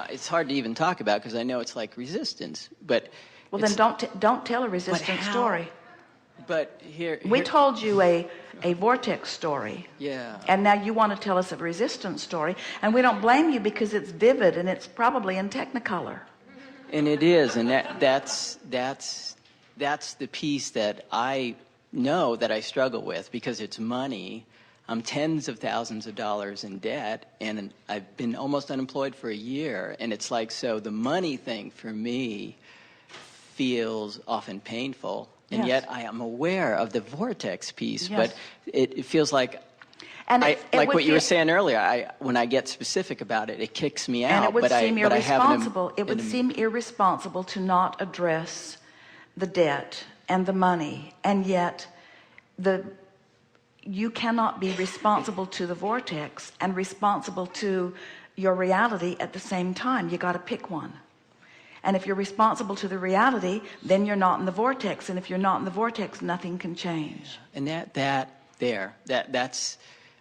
it's hard to even talk about because I know it's like resistance. But well, then don't tell a resistance story. But here we told you a vortex story. Yeah. And now you want to tell us a resistance story, and we don't blame you because it's vivid and it's probably in Technicolor. And it is, and that's the piece that I know that I struggle with because it's money. I'm tens of thousands of dollars in debt, and I've been almost unemployed for a year, and it's like, so the money thing for me feels often painful, and yes. yet I am aware of the vortex piece, yes. but it feels like, and like what you were saying earlier, when I get specific about it, it kicks me out. And it would seem irresponsible. It would seem irresponsible to not address the debt and the money, and yet you cannot be responsible to the vortex and responsible to your reality at the same time. You got to pick one. And if you're responsible to the reality, then you're not in the vortex, and if you're not in the vortex, nothing can change. And that's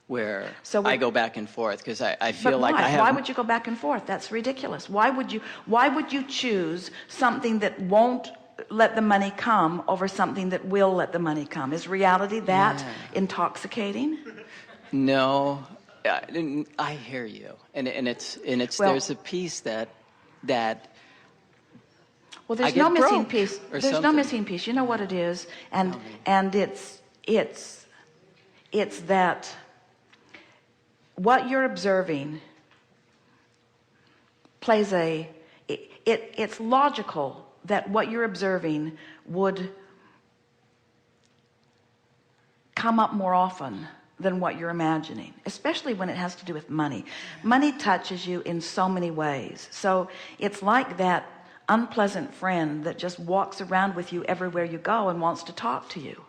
where I go back and forth, because I feel like I have. Why would you go back and forth? That's ridiculous. Why would you choose something that won't let the money come over something that will let the money come? Is reality that intoxicating? No, I hear you, and it's well, there's a piece that well, there's no missing piece. There's no missing piece. You know what it is, and it's that what you're observing plays it's logical that what you're observing would come up more often than what you're imagining, especially when it has to do with money. Money touches you in so many ways. So it's like that unpleasant friend that just walks around with you everywhere you go and wants to talk to you.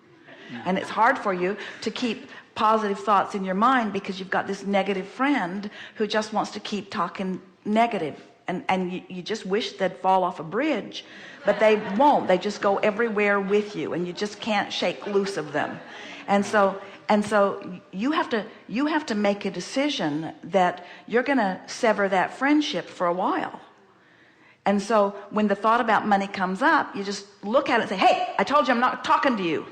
And it's hard for you to keep positive thoughts in your mind because you've got this negative friend who just wants to keep talking negative. And you just wish they'd fall off a bridge, but they won't. They just go everywhere with you, and you just can't shake loose of them. And so you have to make a decision that you're going to sever that friendship for a while. And so when the thought about money comes up, you just look at it and say, hey, I told you I'm not talking to you.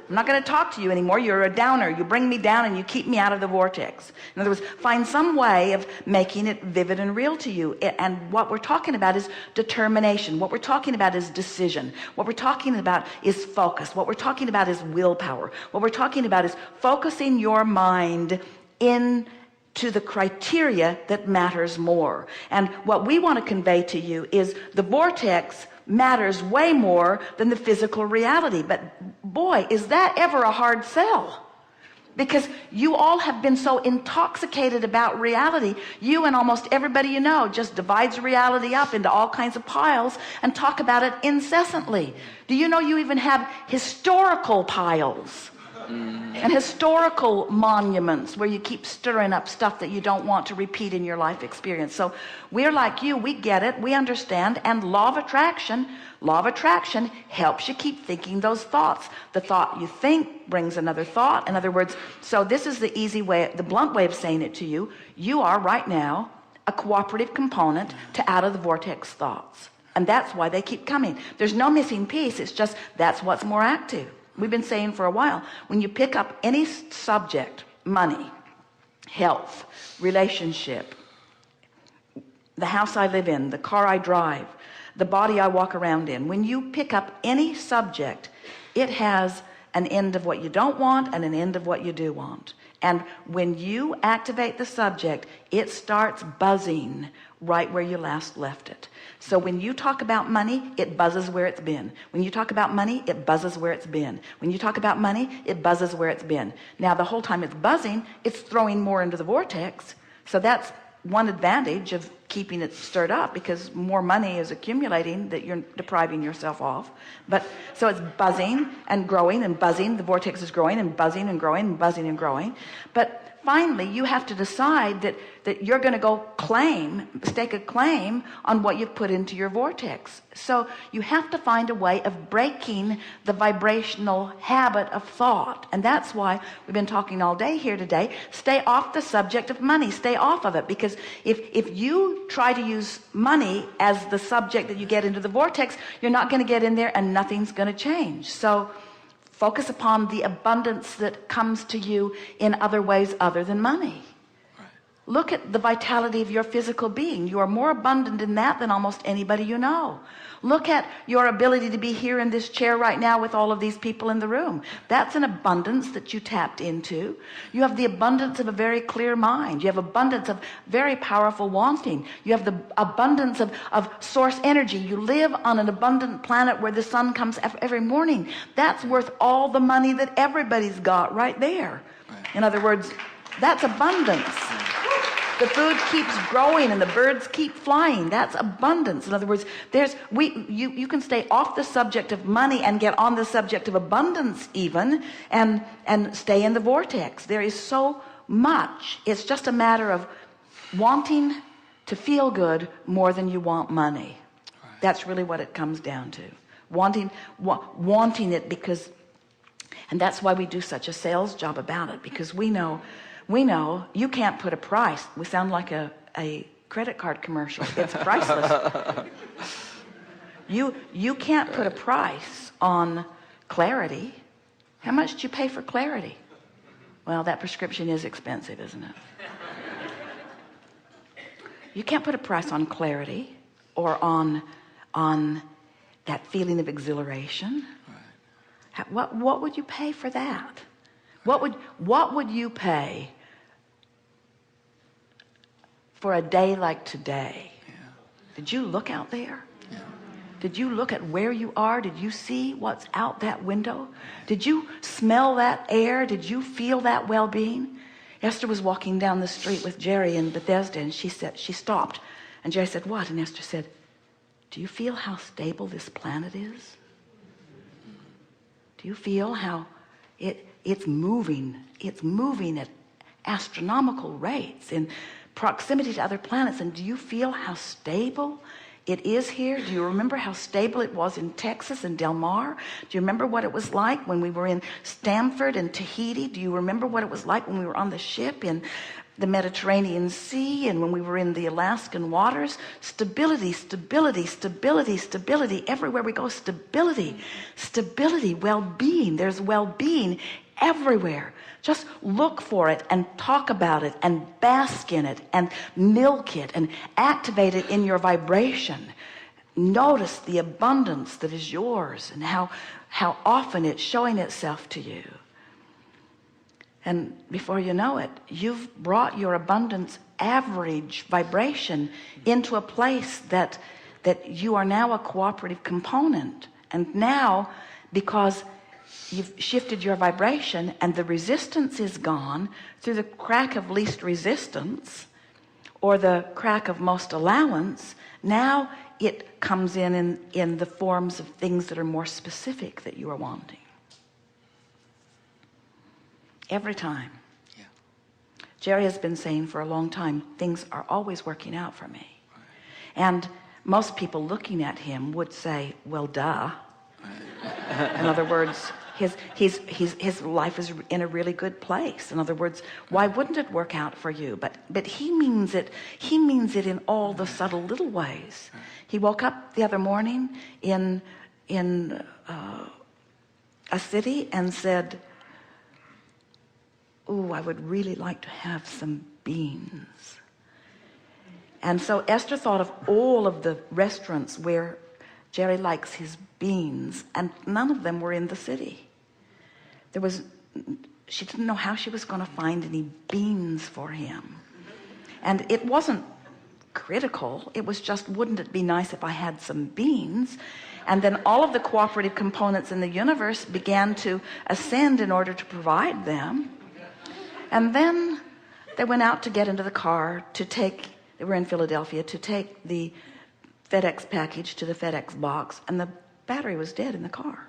I'm not going to talk to you anymore. You're a downer. You bring me down and you keep me out of the vortex. In other words, find some way of making it vivid and real to you. And what we're talking about is determination. What we're talking about is decision. What we're talking about is focus. What we're talking about is willpower. What we're talking about is focusing your mind into the criteria that matters more. And what we want to convey to you is the vortex matters way more than the physical reality. But boy, is that ever a hard sell, because you all have been so intoxicated about reality. You and almost everybody you know just divides reality up into all kinds of piles and talk about it incessantly. Do you know you even have historical piles and historical monuments where you keep stirring up stuff that you don't want to repeat in your life experience? So we're like you. We get it. We understand. And law of attraction helps you keep thinking those thoughts. The thought you think brings another thought. In other words, so this is the easy way, the blunt way of saying it to you. You are right now a cooperative component to out of the vortex thoughts. And that's why they keep coming. There's no missing piece. It's just that's what's more active. We've been saying for a while, when you pick up any subject, money, health, relationship, the house I live in, the car I drive, the body I walk around in, when you pick up any subject, it has an end of what you don't want and an end of what you do want. And when you activate the subject, it starts buzzing right where you last left it. So when you talk about money, it buzzes where it's been. When you talk about money, it buzzes where it's been. When you talk about money, it buzzes where it's been. Now the whole time it's buzzing, it's throwing more into the vortex. So that's one advantage of keeping it stirred up, because more money is accumulating that you're depriving yourself of. But so it's buzzing and growing and buzzing. The vortex is growing and buzzing and growing and buzzing and growing. But finally you have to decide that you're going to go stake a claim on what you've put into your vortex. So you have to find a way of breaking the vibrational habit of thought. And that's why we've been talking all day here today. Stay off the subject of money. Stay off of it, because if you try to use money as the subject that you get into the vortex, you're not going to get in there and nothing's going to change. So focus upon the abundance that comes to you in other ways other than money. Right. Look at the vitality of your physical being. You are more abundant in that than almost anybody you know. Look at your ability to be here in this chair right now with all of these people in the room. That's an abundance that you tapped into. You have the abundance of a very clear mind. You have abundance of very powerful wanting. You have the abundance of source energy. You live on an abundant planet where the sun comes every morning. That's worth all the money that everybody's got right there. Right. In other words, that's abundance. The food keeps growing and the birds keep flying. That's abundance. In other words, you can stay off the subject of money and get on the subject of abundance even, and stay in the vortex. There is so much. It's just a matter of wanting to feel good more than you want money. Right. That's really what it comes down to. Wanting it, because, and that's why we do such a sales job about it, because we know you can't put a price. We sound like a credit card commercial. It's priceless. You can't put a price on clarity. How much do you pay for clarity? Well, that prescription is expensive, isn't it? You can't put a price on clarity or on that feeling of exhilaration. Right. What would you pay for that? What would you pay for a day like today? Yeah. Did you look out there? Yeah. Did you look at where you are? Did you see what's out that window? Did you smell that air? Did you feel that well-being? Esther was walking down the street with Jerry in Bethesda, and she stopped, and Jerry said, "What?" And Esther said, "Do you feel how stable this planet is? Do you feel how it's moving at astronomical rates in proximity to other planets? And do you feel how stable it is here? Do you remember how stable it was in Texas and Del Mar? Do you remember what it was like when we were in Stamford and Tahiti? Do you remember what it was like when we were on the ship in the Mediterranean Sea and when we were in the Alaskan waters? Stability, stability, stability, stability. Everywhere we go, stability, stability, well-being. There's well-being everywhere. Just look for it and talk about it and bask in it and milk it and activate it in your vibration. Notice the abundance that is yours and how often it's showing itself to you. And before you know it, you've brought your abundance average vibration into a place that you are now a cooperative component. And now, because you've shifted your vibration and the resistance is gone through the crack of least resistance or the crack of most allowance, now it comes in the forms of things that are more specific that you are wanting. Every time. Yeah. Jerry has been saying for a long time, things are always working out for me. Right. And most people looking at him would say, well, duh. Right. In other words, his life is in a really good place. In other words, why wouldn't it work out for you? But he means it in all the subtle little ways. Right. He woke up the other morning in a city and said, "Ooh, I would really like to have some beans." And so Esther thought of all of the restaurants where Jerry likes his beans, and none of them were in the city. She didn't know how she was going to find any beans for him. And it wasn't critical. It was just, wouldn't it be nice if I had some beans? And then all of the cooperative components in the universe began to ascend in order to provide them. And then they went out to get into the car they were in Philadelphia, to take the FedEx package to the FedEx box, and the battery was dead in the car.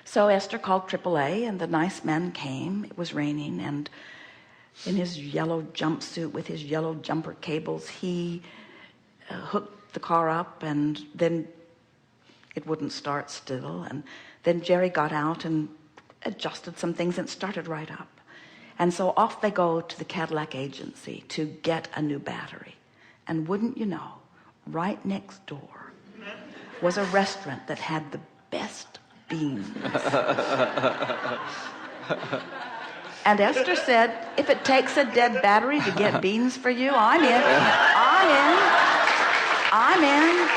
So Esther called AAA, and the nice man came. It was raining, and in his yellow jumpsuit with his yellow jumper cables. He hooked the car up, and then it wouldn't start still. And then Jerry got out and adjusted some things and started right up. And so off they go to the Cadillac agency to get a new battery. And wouldn't you know, right next door was a restaurant that had the best beans. And Esther said, if it takes a dead battery to get beans for you, I'm in. I'm in. I'm in.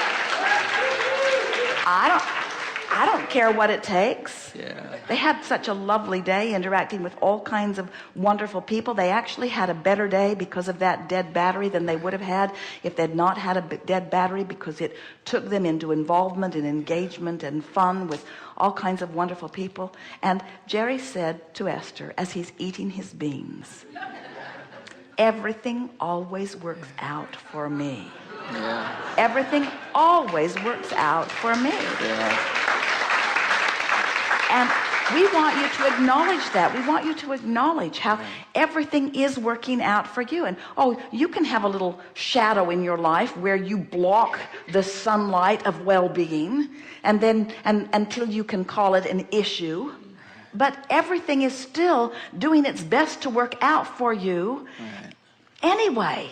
I don't care what it takes. Yeah. They had such a lovely day interacting with all kinds of wonderful people. They actually had a better day because of that dead battery than they would have had if they'd not had a dead battery, because it took them into involvement and engagement and fun with all kinds of wonderful people. And Jerry said to Esther as he's eating his beans, everything always works out for me. Yeah. Everything always works out for me. Yeah. And we want you to acknowledge that. We want you to acknowledge how everything is working out for you. And oh, you can have a little shadow in your life where you block the sunlight of well-being, and then until you can call it an issue. But everything is still doing its best to work out for you. Anyway.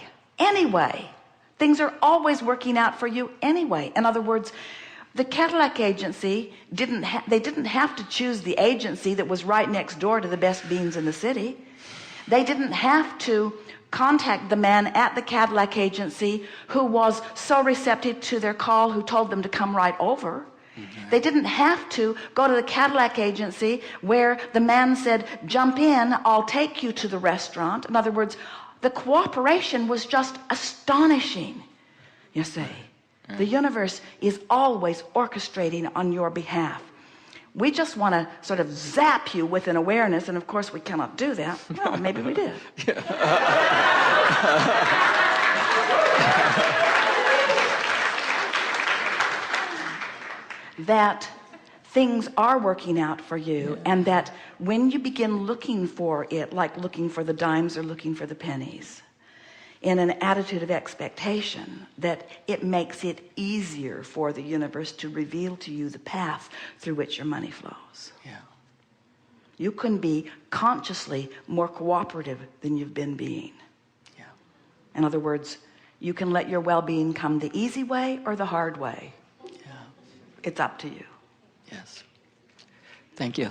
Things are always working out for you anyway. In other words, the Cadillac agency didn't have to choose the agency that was right next door to the best beans in the city. They didn't have to contact the man at the Cadillac agency who was so receptive to their call, who told them to come right over. They didn't have to go to the Cadillac agency where the man said, jump in, I'll take you to the restaurant. In other words, the cooperation was just astonishing. You see, the universe is always orchestrating on your behalf. We just want to sort of zap you with an awareness, and of course we cannot do that. Well, maybe we did. That things are working out for you, and that when you begin looking for it, like looking for the dimes or looking for the pennies, in an attitude of expectation, that it makes it easier for the universe to reveal to you the path through which your money flows. Yeah. You can be consciously more cooperative than you've been being. Yeah. In other words, you can let your well-being come the easy way or the hard way. Yeah. It's up to you. Yes. Thank you.